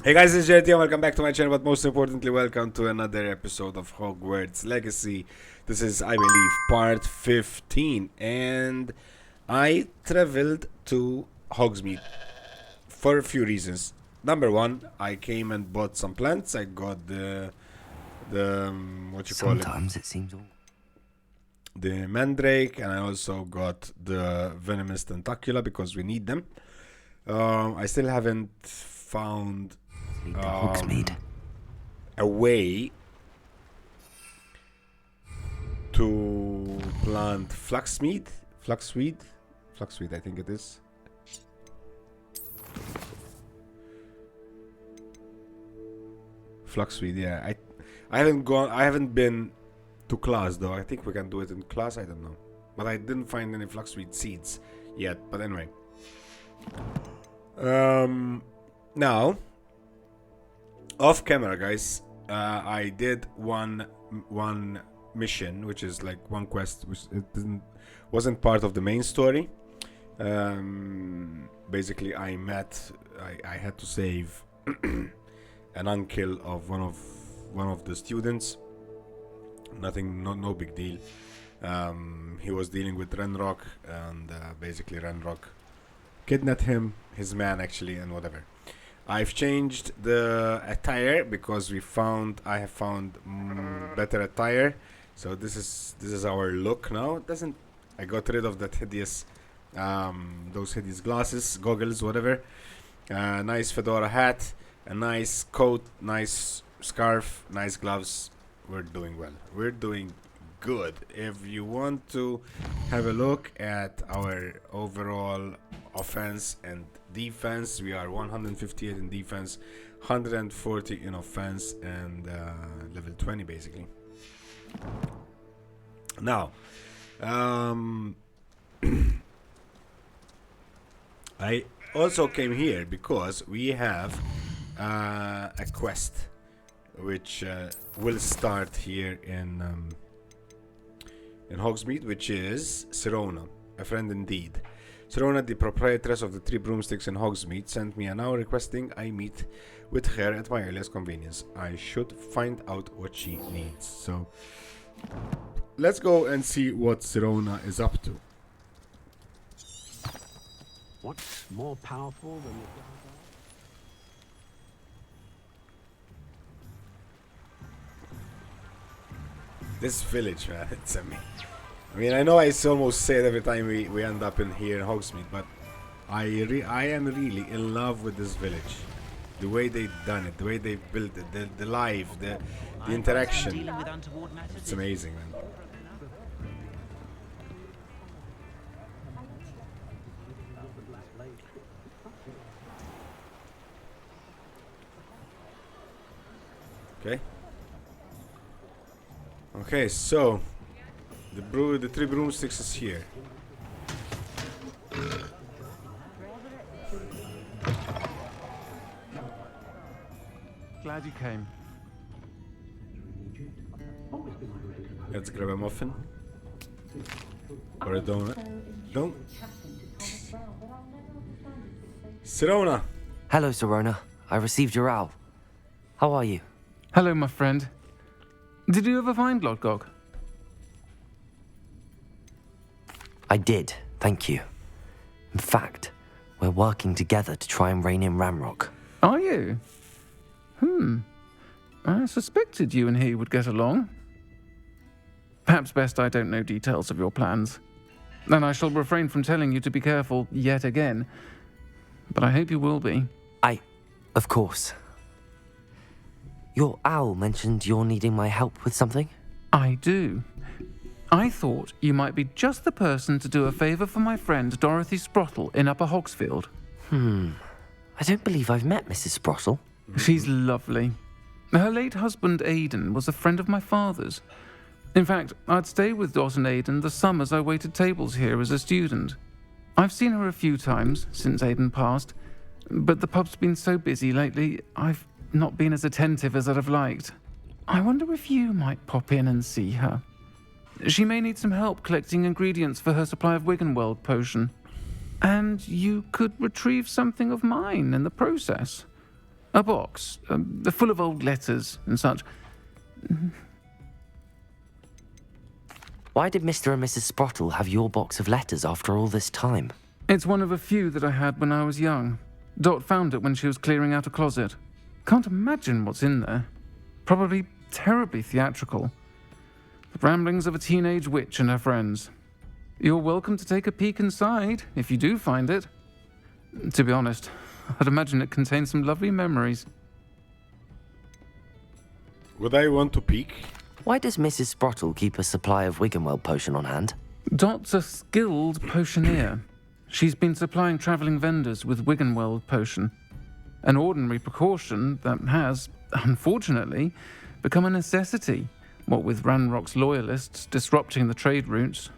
Hey guys, it's JT and welcome back to my channel, but most importantly, welcome to another episode of Hogwarts Legacy. This is, I believe, part 15, and I traveled to Hogsmeade for a few reasons. Number one, I came and bought some plants. I got what you call it, Sometimes it seems all. the Mandrake, and I also got the Venomous Tentacula because we need them. I still haven't found Lead to Hogsmeade. a way to plant flaxseed, I think it is. Flaxseed, yeah. I haven't been to class though. I think we can do it in class. I don't know, but I didn't find any flaxseed seeds yet. But anyway, now off camera, guys, I did one mission, which is like one quest, which wasn't part of the main story. Basically, I had to save an uncle of one of the students. Nothing, no big deal. He was dealing with Ranrok, and basically Ranrok kidnapped him, his man actually, and whatever. I've changed the attire because I have found better attire. So this is our look now. I got rid of that hideous, those hideous glasses, goggles, whatever. Nice fedora hat, a nice coat, nice scarf, nice gloves. We're doing well. We're doing good. If you want to have a look at our overall offense and defense, we are 158 in defense, 140 in offense, and level 20 basically. Now, I also came here because we have a quest which will start here in Hogsmeade, which is Sirona, a friend indeed. Sirona, the proprietress of the 3 broomsticks in Hogsmeade, sent me an hour requesting I meet with her at my earliest convenience. I should find out what she needs. So, let's go and see what Sirona is up to. What's more powerful than the This village, man, it's amazing. I mean, I know I almost say it every time we end up in here in Hogsmeade, but I am really in love with this village. The way they've done it, the way they've built it, the life, the interaction. It's amazing, man. Okay. Okay, so the 3 broomsticks is here. Glad you came. Let's grab a muffin or a donut. Don't. Sirona. Hello, Sirona. I received your owl. How are you? Hello, my friend. Did you ever find Lodgog? I did, thank you. In fact, we're working together to try and rein in Ranrok. Are you? I suspected you and he would get along. Perhaps best I don't know details of your plans. And I shall refrain from telling you to be careful yet again. But I hope you will be. Of course. Your owl mentioned you're needing my help with something? I do. I thought you might be just the person to do a favour for my friend Dorothy Sprottle in Upper Hogsfield. I don't believe I've met Mrs. Sprottle. She's lovely. Her late husband Aidan was a friend of my father's. In fact, I'd stay with Dot and Aidan the summers I waited tables here as a student. I've seen her a few times since Aidan passed, but the pub's been so busy lately, I've not been as attentive as I'd have liked. I wonder if you might pop in and see her. She may need some help collecting ingredients for her supply of Wiggenweld potion. And you could retrieve something of mine in the process. A box, full of old letters and such. Why did Mr. and Mrs. Sprottle have your box of letters after all this time? It's one of a few that I had when I was young. Dot found it when she was clearing out a closet. Can't imagine what's in there. Probably terribly theatrical. The ramblings of a teenage witch and her friends. You're welcome to take a peek inside, if you do find it. To be honest, I'd imagine it contains some lovely memories. Would I want to peek? Why does Mrs. Sprottle keep a supply of Wiggenweld potion on hand? Dot's a skilled potioneer. She's been supplying travelling vendors with Wiggenweld potion. An ordinary precaution that has, unfortunately, become a necessity, what with Ranrok's loyalists disrupting the trade routes.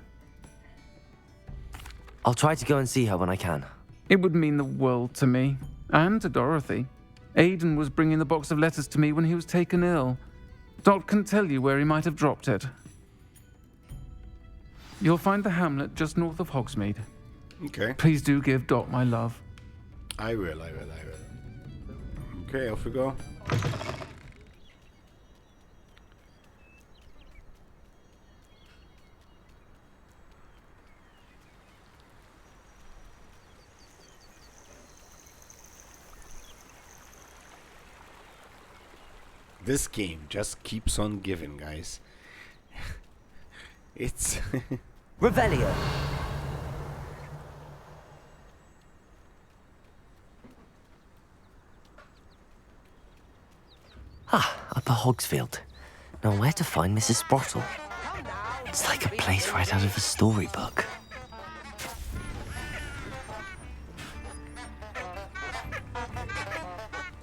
I'll try to go and see her when I can. It would mean the world to me, and to Dorothy. Aidan was bringing the box of letters to me when he was taken ill. Dot can tell you where he might have dropped it. You'll find the hamlet just north of Hogsmeade. Okay. Please do give Dot my love. I will. Okay, off we go. This game just keeps on giving, guys. It's... Revelio! Upper Hogsfield. Now where to find Mrs. Sprottle? It's like a place right out of a storybook.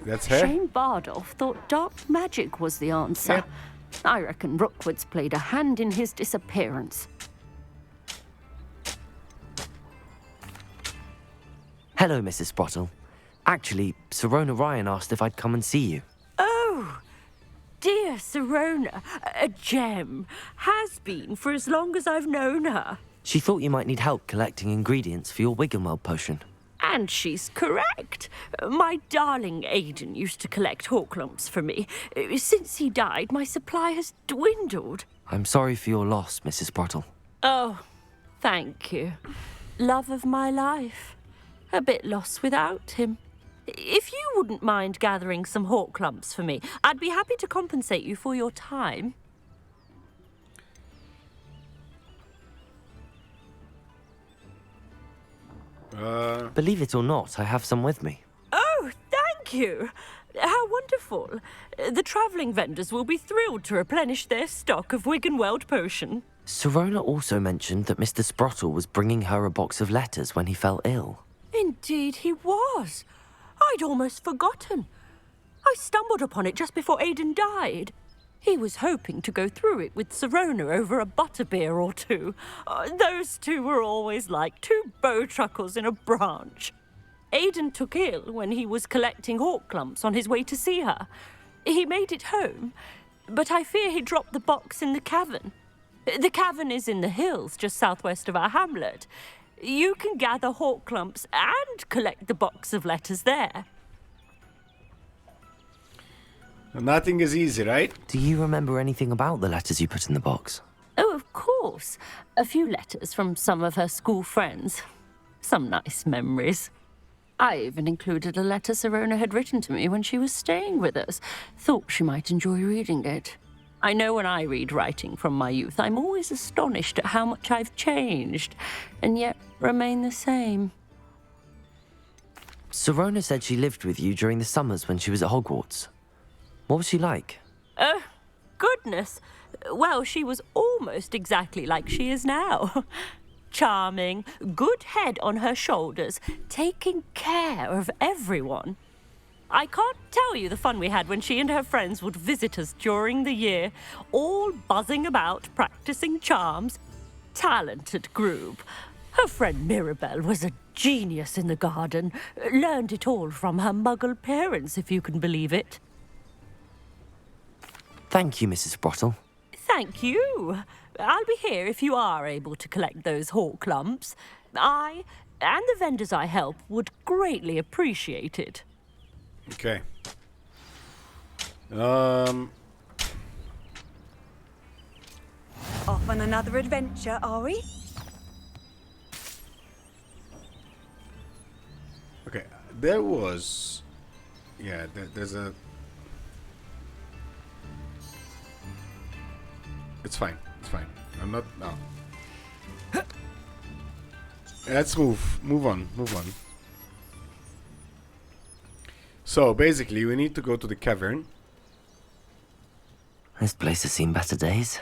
That's her? Shane Bardolph thought dark magic was the answer. Yep. I reckon Rookwood's played a hand in his disappearance. Hello, Mrs. Sprottle. Actually, Sirona Ryan asked if I'd come and see you. Oh, dear Sirona, a gem. Has been for as long as I've known her. She thought you might need help collecting ingredients for your Wiggenweld potion. And she's correct. My darling Aidan used to collect Horklumps for me. Since he died, my supply has dwindled. I'm sorry for your loss, Mrs. Sprottle. Oh, thank you. Love of my life. A bit lost without him. If you wouldn't mind gathering some Horklumps for me, I'd be happy to compensate you for your time. Believe it or not, I have some with me. Oh, thank you. How wonderful. The travelling vendors will be thrilled to replenish their stock of Wiggenweld potion. Sirona also mentioned that Mr. Sprottle was bringing her a box of letters when he fell ill. Indeed he was. I'd almost forgotten. I stumbled upon it just before Aidan died. He was hoping to go through it with Sirona over a butterbeer or two. Those two were always like two bowtruckles in a branch. Aidan took ill when he was collecting Horklumps on his way to see her. He made it home, but I fear he dropped the box in the cavern. The cavern is in the hills just southwest of our hamlet. You can gather Horklumps and collect the box of letters there. Nothing is easy, right? Do you remember anything about the letters you put in the box? Oh, of course. A few letters from some of her school friends. Some nice memories. I even included a letter Sirona had written to me when she was staying with us. Thought she might enjoy reading it. I know when I read writing from my youth, I'm always astonished at how much I've changed, and yet remain the same. Sirona said she lived with you during the summers when she was at Hogwarts. What was she like? Oh, goodness. Well, she was almost exactly like she is now. Charming, good head on her shoulders, taking care of everyone. I can't tell you the fun we had when she and her friends would visit us during the year, all buzzing about, practicing charms. Talented group. Her friend Mirabelle was a genius in the garden. Learned it all from her muggle parents, if you can believe it. Thank you, Mrs. Sprottle. Thank you. I'll be here if you are able to collect those Horklumps. I, and the vendors I help, would greatly appreciate it. Okay. Off on another adventure, are we? Okay, there was... Yeah, there's a... It's fine, it's fine. I'm not... No. Let's move on. So, basically, we need to go to the cavern. This place has seen better days.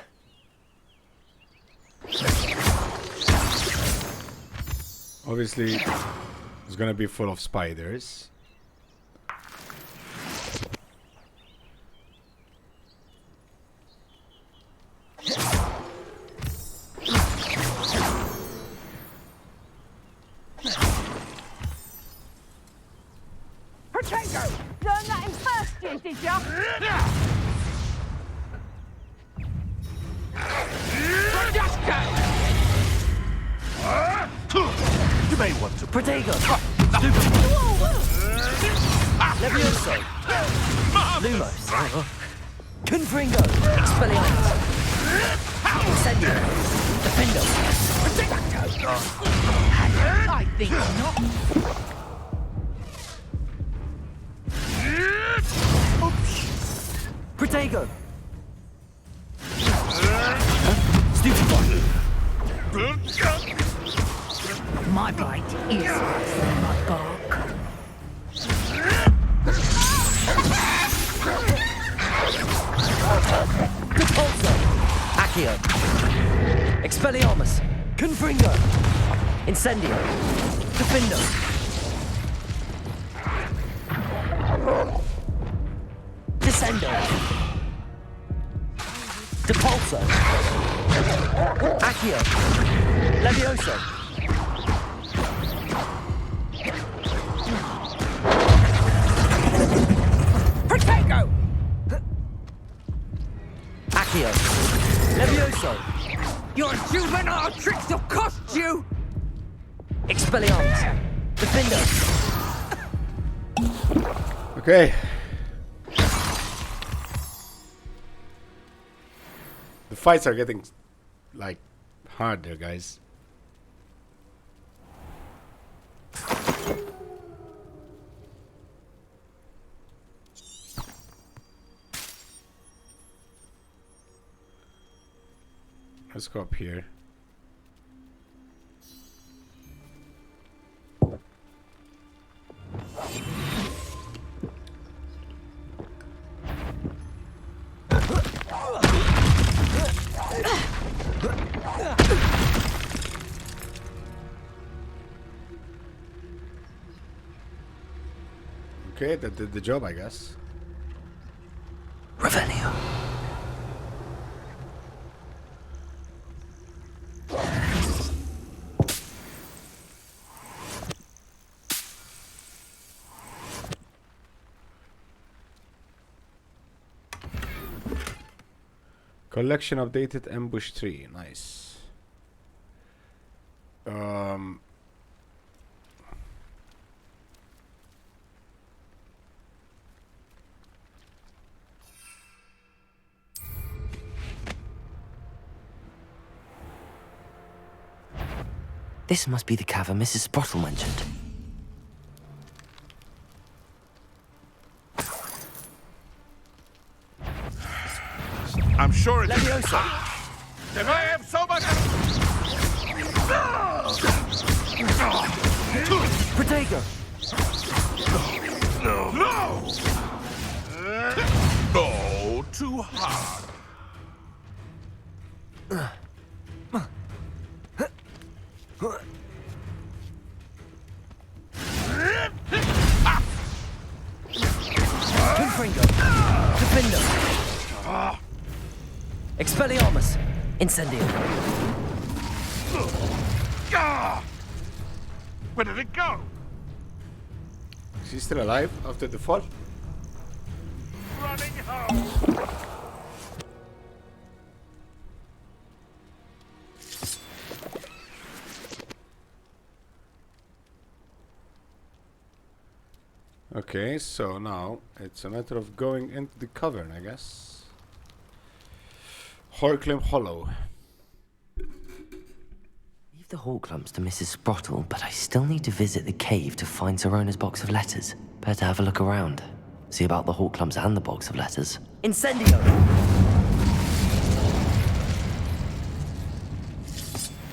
Obviously, it's gonna be full of spiders. Potato! Learn that in first year, did ya? You may want to Protego! Levioso! Lumos! Confringo! Expelliarmus! Incendio! Defendo! I think not. Protego! Stupefy! My bite is worse than my bark. Repulso! Accio! Expelliarmus! Confringo! Incendio! Defendo! Descendo! Depulso! Accio! Levioso! Potato! Accio! Levioso! Your juvenile tricks will cost you! Expelliarmus! Defendo! Okay. The fights are getting, like, harder, guys. Let's go up here. Okay, that did the job, I guess. Revelio! Collection updated ambush tree. Nice. This must be the cavern Mrs. Sprottle mentioned. I'm sure it's... Levioso! If I have so much... Protego! No! Too hard. Confringo! Defendo! Expelliarmus! Incendio! Where did it go? Is he still alive after the fall? Running home. Okay, so now it's a matter of going into the cavern, I guess. Horclum Hollow. Leave the Horclumps to Mrs. Sprottle, but I still need to visit the cave to find Sirona's box of letters. Better have a look around. See about the Horclumps and the box of letters. Incendio!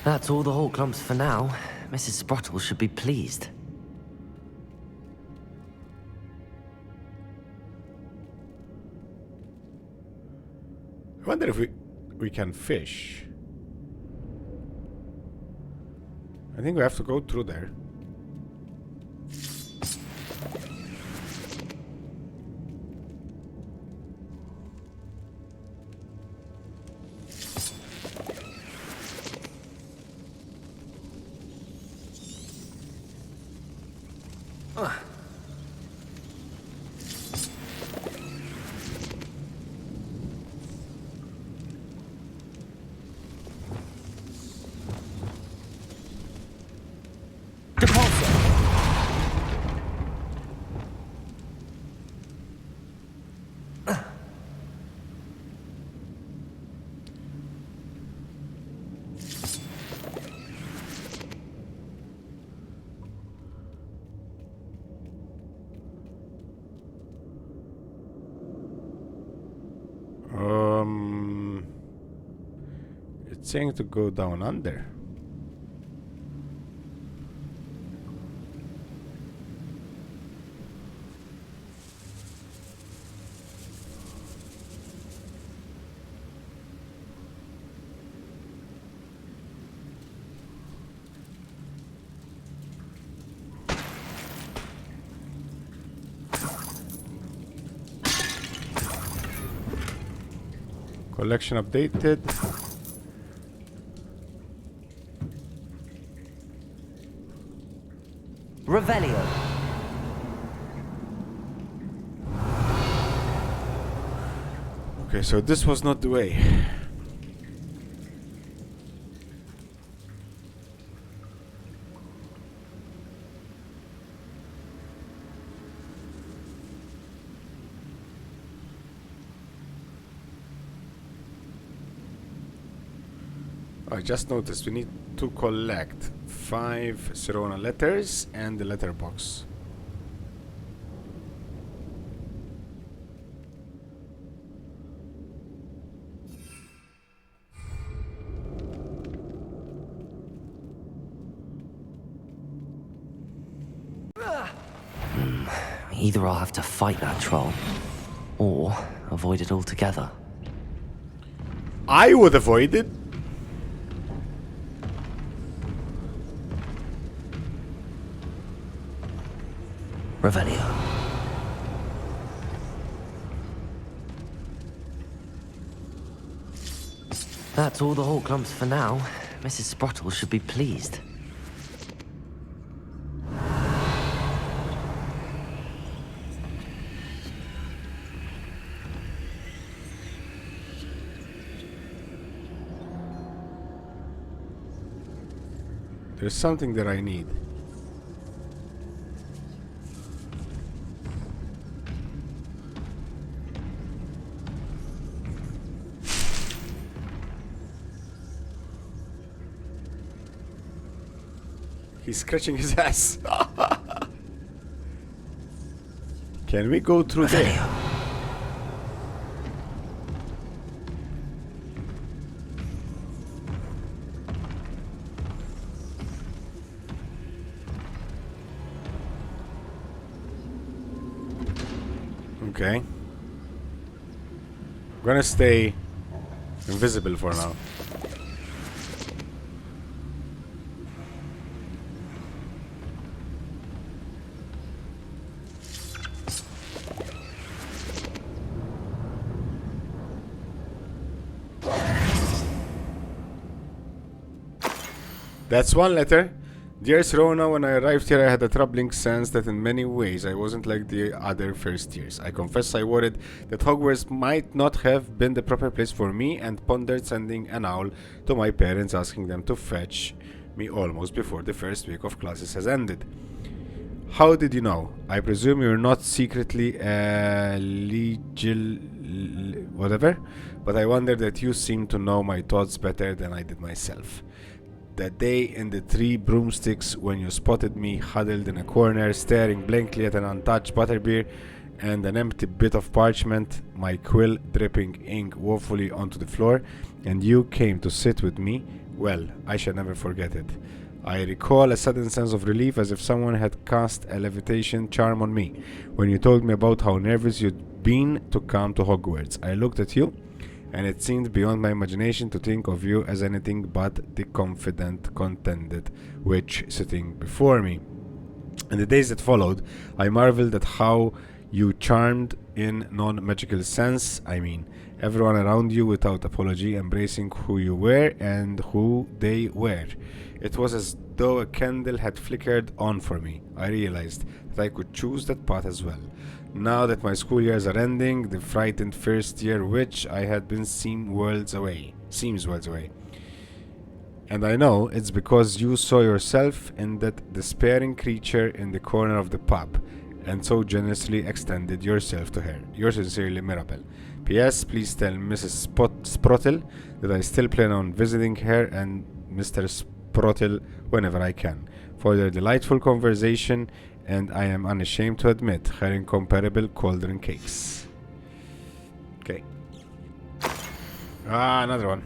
That's all the Horclumps for now. Mrs. Sprottle should be pleased. I wonder if we can fish. I think we have to go through there. It's saying to go down under. Collection updated. Revelio. Okay, so this was not the way. I just noticed we need to collect 5 Sirona letters and the letterbox. Either I'll have to fight that troll, or avoid it altogether. I would avoid it. Revelio. That's all the Horclumps for now. Mrs. Sprottle should be pleased. There's something that I need. He's scratching his ass. Can we go through there? Okay. I'm gonna stay invisible for now. That's one letter. Dear Sirona, when I arrived here I had a troubling sense that in many ways I wasn't like the other first years. I confess I worried that Hogwarts might not have been the proper place for me and pondered sending an owl to my parents asking them to fetch me almost before the first week of classes has ended. How did you know? I presume you're not secretly whatever, but I wonder that you seem to know my thoughts better than I did myself. That day in the 3 broomsticks when you spotted me huddled in a corner staring blankly at an untouched butterbeer and an empty bit of parchment, my quill dripping ink woefully onto the floor, and you came to sit with me, well, I shall never forget it. I recall a sudden sense of relief as if someone had cast a levitation charm on me. When you told me about how nervous you'd been to come to Hogwarts, I looked at you, and it seemed beyond my imagination to think of you as anything but the confident, contented witch sitting before me. In the days that followed, I marveled at how you charmed in non-magical sense, I mean, everyone around you without apology, embracing who you were and who they were. It was as though a candle had flickered on for me. I realized that I could choose that path as well. Now that my school years are ending, the frightened first year witch I had been seems worlds away. And I know it's because you saw yourself in that despairing creature in the corner of the pub, and so generously extended yourself to her. Yours sincerely, Mirabelle. P.S. Please tell Mrs. Sprottle that I still plan on visiting her and Mr. Sprottle whenever I can, for their delightful conversation, and I am unashamed to admit, her incomparable cauldron cakes. Okay. Another one.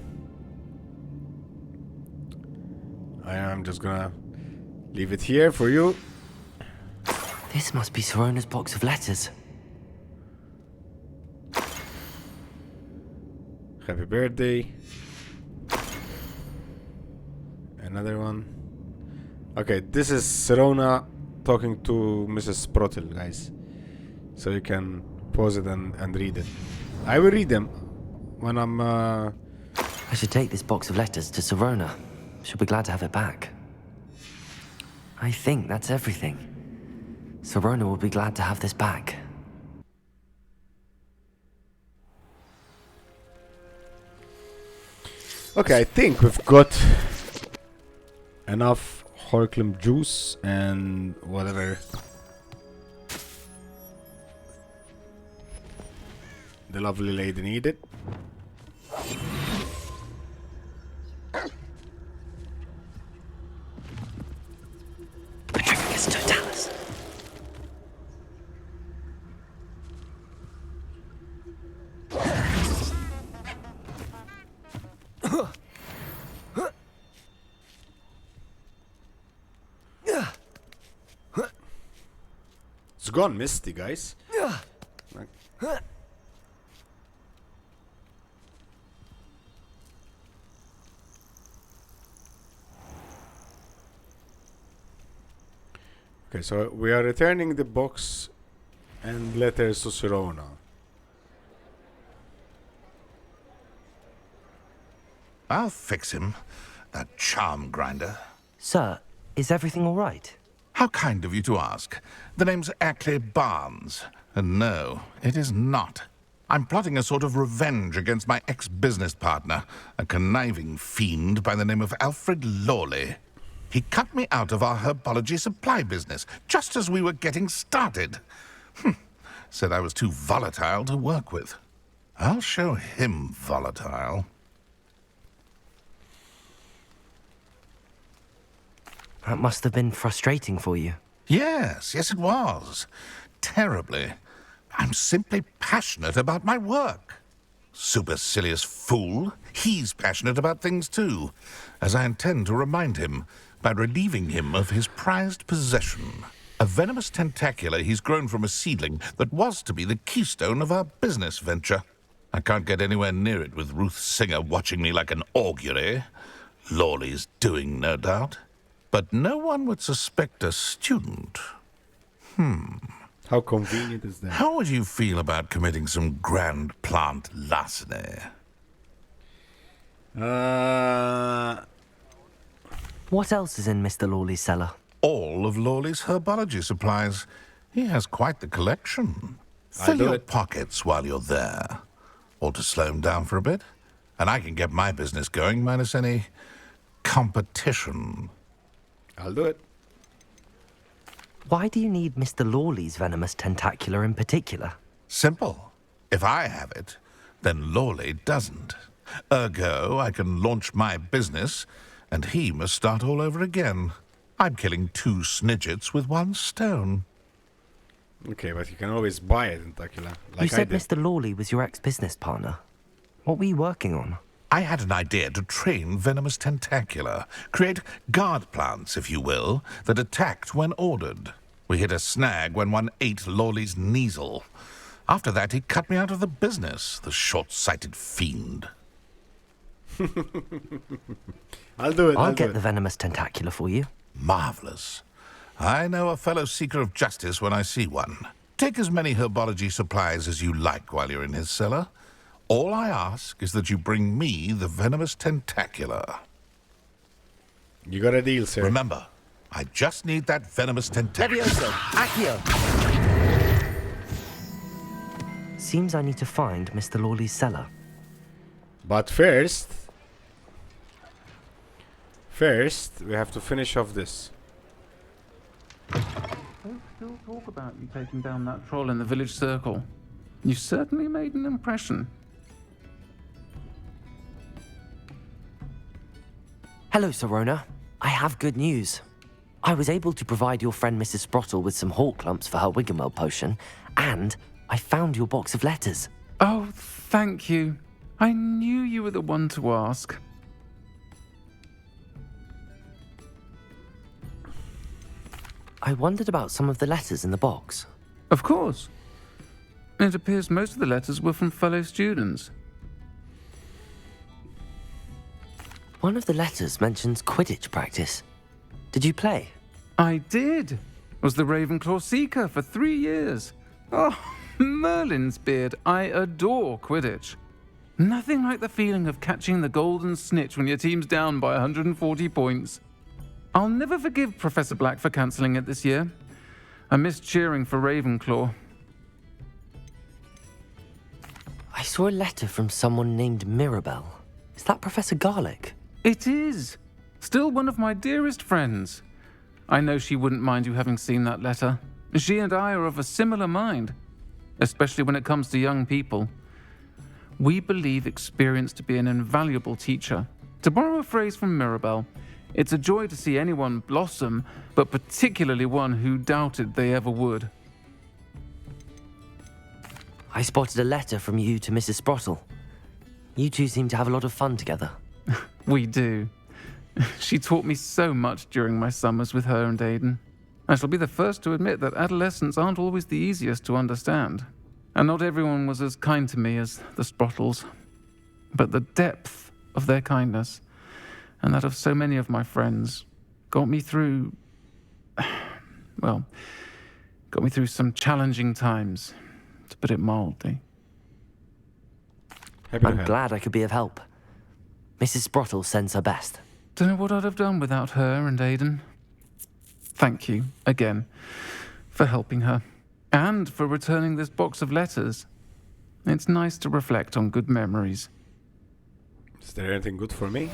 I am just gonna leave it here for you. This must be Sirona's box of letters. Happy birthday. Another one. Okay, this is Sirona talking to Mrs. Sprottle, guys. So you can pause it and read it. I will read them when I'm... I should take this box of letters to Sirona. She'll be glad to have it back. I think that's everything. Sirona will be glad to have this back. Okay, I think we've got enough Horklum juice and whatever the lovely lady needed. Patricius Totalis. It's gone misty, guys. Okay, so we are returning the box and letters to Sirona. I'll fix him, that charm grinder. Sir, is everything all right? How kind of you to ask. The name's Ackley Barnes. And no, it is not. I'm plotting a sort of revenge against my ex-business partner, a conniving fiend by the name of Alfred Lawley. He cut me out of our herbology supply business, just as we were getting started. Said I was too volatile to work with. I'll show him volatile. That must have been frustrating for you. Yes, it was. Terribly. I'm simply passionate about my work. Supercilious fool. He's passionate about things too, as I intend to remind him by relieving him of his prized possession. A venomous tentacula he's grown from a seedling that was to be the keystone of our business venture. I can't get anywhere near it with Ruth Singer watching me like an augury. Lawley's doing, no doubt. But no one would suspect a student. How convenient is that? How would you feel about committing some grand plant larceny? What else is in Mr. Lawley's cellar? All of Lawley's herbology supplies. He has quite the collection. I'll Fill do your it. pockets while you're there. Or to slow him down for a bit. And I can get my business going minus any competition. I'll do it. Why do you need Mr. Lawley's venomous tentacular in particular? Simple. If I have it, then Lawley doesn't. Ergo, I can launch my business, and he must start all over again. I'm killing 2 snidgets with 1 stone. Okay, but you can always buy a tentacula, like You said I did. Mr. Lawley was your ex-business partner. What were you working on? I had an idea to train venomous tentacula, create guard plants, if you will, that attacked when ordered. We hit a snag when one ate Lawley's Kneasel. After that, he cut me out of the business, the short-sighted fiend. I'll do it. I'll get the venomous tentacular for you. Marvelous. I know a fellow seeker of justice when I see one. Take as many herbology supplies as you like while you're in his cellar. All I ask is that you bring me the venomous tentacular. You got a deal, sir. Remember, I just need that venomous tentacular. Levioso! Accio! Seems I need to find Mr. Lawley's cellar. But first, we have to finish off this. Folks still talk about you taking down that troll in the village circle. You certainly made an impression. Hello, Sirona. I have good news. I was able to provide your friend Mrs. Sprottle with some hawk lumps for her Wiggenweld potion, and I found your box of letters. Oh, thank you. I knew you were the one to ask. I wondered about some of the letters in the box. Of course. It appears most of the letters were from fellow students. One of the letters mentions Quidditch practice. Did you play? I did. Was the Ravenclaw Seeker for 3 years. Oh, Merlin's beard. I adore Quidditch. Nothing like the feeling of catching the golden snitch when your team's down by 140 points. I'll never forgive Professor Black for cancelling it this year. I missed cheering for Ravenclaw. I saw a letter from someone named Mirabelle. Is that Professor Garlick? It is. Still one of my dearest friends. I know she wouldn't mind you having seen that letter. She and I are of a similar mind, especially when it comes to young people. We believe experience to be an invaluable teacher. To borrow a phrase from Mirabelle, it's a joy to see anyone blossom, but particularly one who doubted they ever would. I spotted a letter from you to Mrs. Sprottle. You two seem to have a lot of fun together. We do. She taught me so much during my summers with her and Aiden. I shall be the first to admit that adolescents aren't always the easiest to understand. And not everyone was as kind to me as the Sprottles. But the depth of their kindness, and that of so many of my friends, got me through some challenging times, to put it mildly. Happy to I'm help. glad I could be of help. Mrs. Sprottle sends her best. Don't know what I'd have done without her and Aiden. Thank you, again, for helping her, and for returning this box of letters. It's nice to reflect on good memories. Is there anything good for me?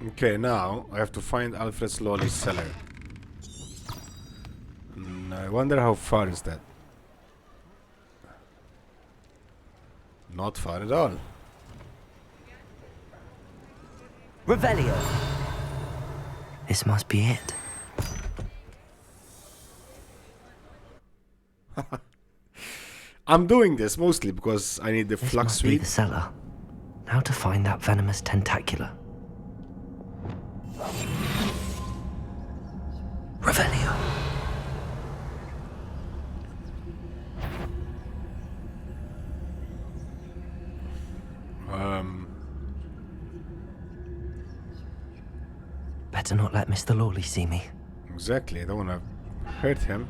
Okay, now I have to find Alfred Lawley's cellar. I wonder how far is that? Not far at all. Revelio! This must be it. I'm doing this mostly because I need the This flux must be suite. the cellar. Now to find that venomous tentacular. Revelio. Better not let Mr. Lawley see me. Exactly, I don't want to hurt him.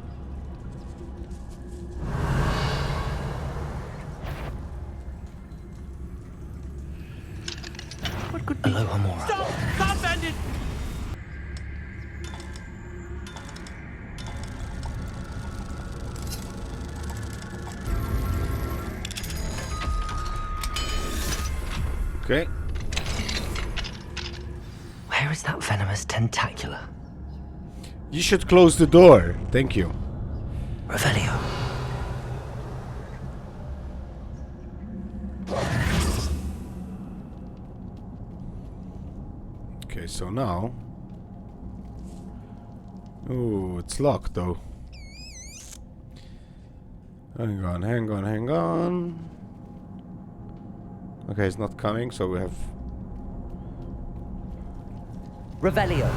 What could be? Aloha Mora. Stop, bandit! Okay. Where is that venomous tentacula? You should close the door. Thank you. Revelio. Okay, so now... Ooh, it's locked though. Hang on, hang on, hang on. Okay, it's not coming, so we have... Revelio.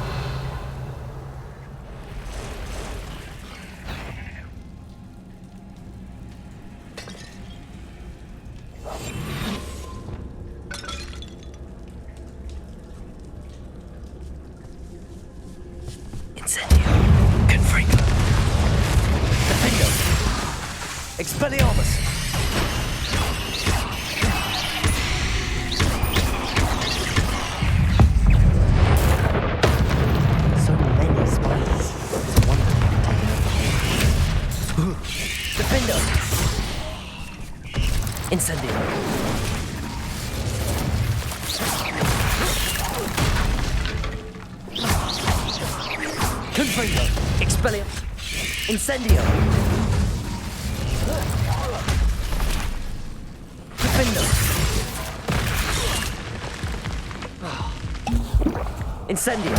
Incendio. Confringo. Defendo. Expelliarmus. So many spiders. It's wonderful. Defendo. Incendio. Confringo. Expellium. Incendio. Defendo. Incendio.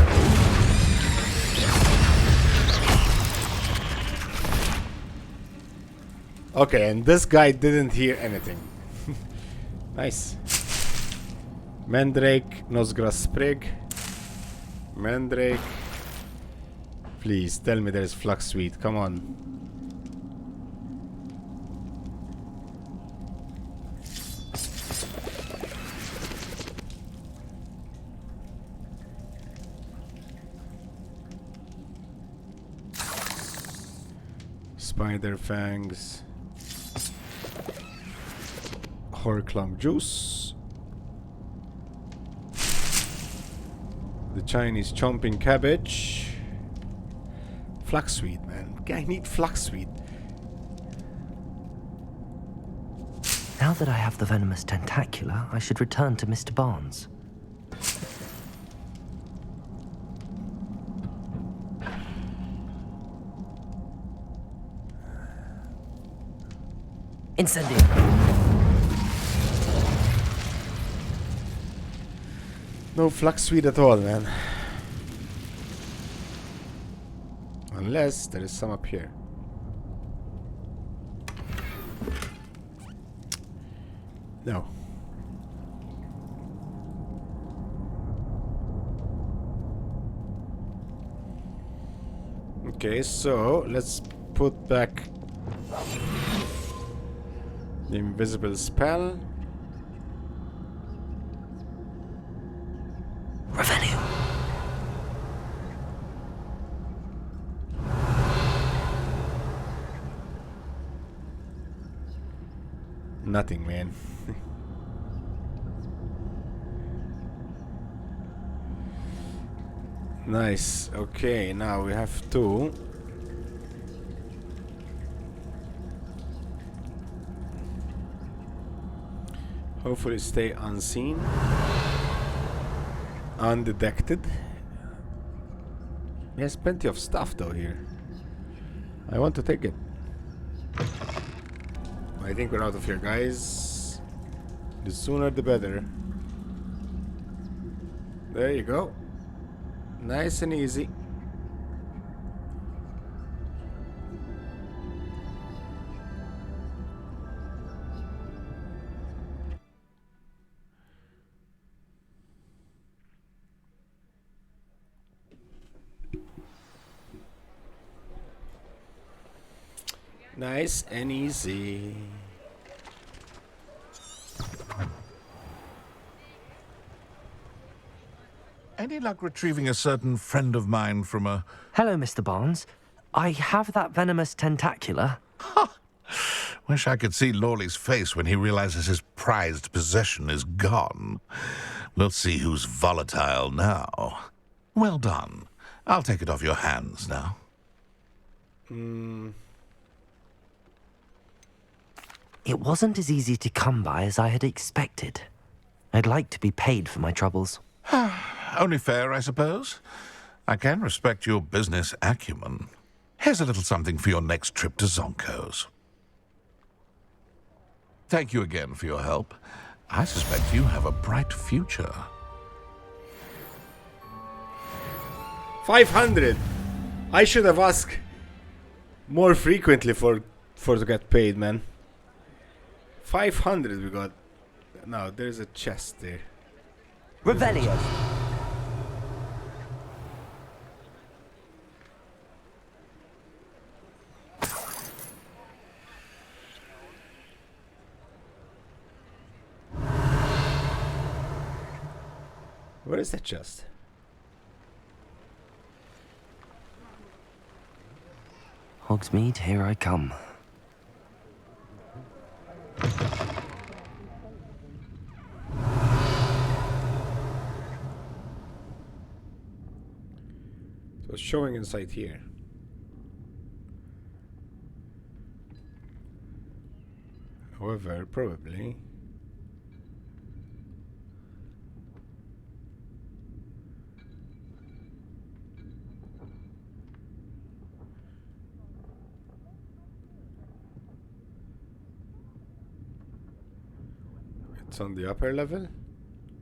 Okay, and this guy didn't hear anything. Nice. Mandrake, Nosgrass Sprig. Mandrake. Please, tell me there's Flux Sweet. Come on. Spider Fangs. Horclump Juice. The Chinese Chomping Cabbage. Flaxweed, man. I need flaxweed. Now that I have the venomous tentacula, I should return to Mr. Barnes. Incendio. No flaxweed at all, man. Unless there is some up here. No. Okay, so let's put back the invisible spell. Revelio. Nothing, man. Nice. Okay, now we have to hopefully stay unseen, undetected. There's plenty of stuff though here. I want to take it. I think we're out of here, guys. The sooner the better. There you go. Nice and easy. Nice and easy. Any luck retrieving a certain friend of mine from a... Hello, Mr. Barnes. I have that venomous tentacula. Wish I could see Lawley's face when he realizes his prized possession is gone. We'll see who's volatile now. Well done. I'll take it off your hands now. It wasn't as easy to come by as I had expected. I'd like to be paid for my troubles. Only fair, I suppose. I can respect your business acumen. Here's a little something for your next trip to Zonko's. Thank you again for your help. I suspect you have a bright future. 500. I should have asked more frequently for to get paid, man. 500 we got. No, there's a chest there. Revelio. Where is that chest? Hogsmeade, here I come. So it's showing inside here. However, probably it's on the upper level?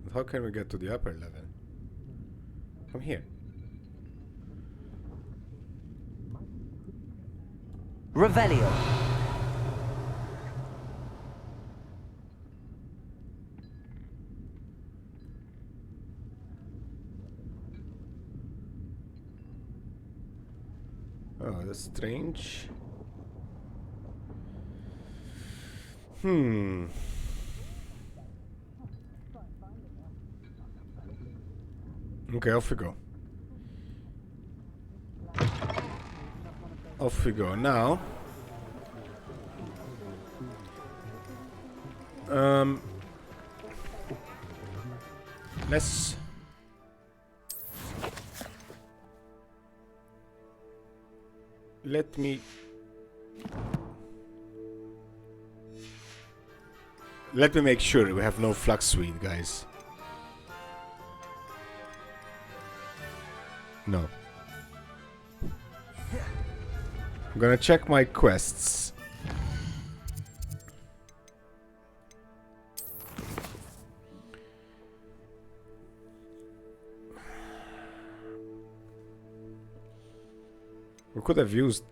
But how can we get to the upper level? From here. Revelio. Oh, that's strange. Okay, off we go. Off we go. Now, let's let me make sure we have no flux suite, guys. No. I'm gonna check my quests. We could have used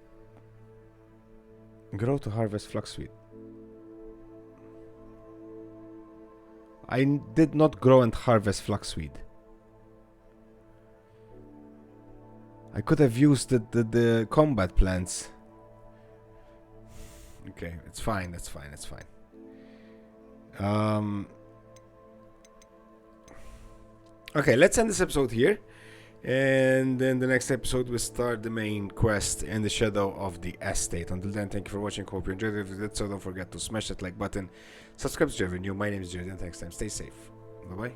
grow to harvest flux suite. I did not grow and harvest flux suite. I could have used the combat plants. Okay, it's fine, it's fine, it's fine. Okay, let's end this episode here. And then the next episode we'll start the main quest in the Shadow of the Estate. Until then, thank you for watching. Hope you enjoyed it. If you did so, don't forget to smash that like button. Subscribe to Jerry New. My name is Jerry, and thanks time. Stay safe. Bye-bye.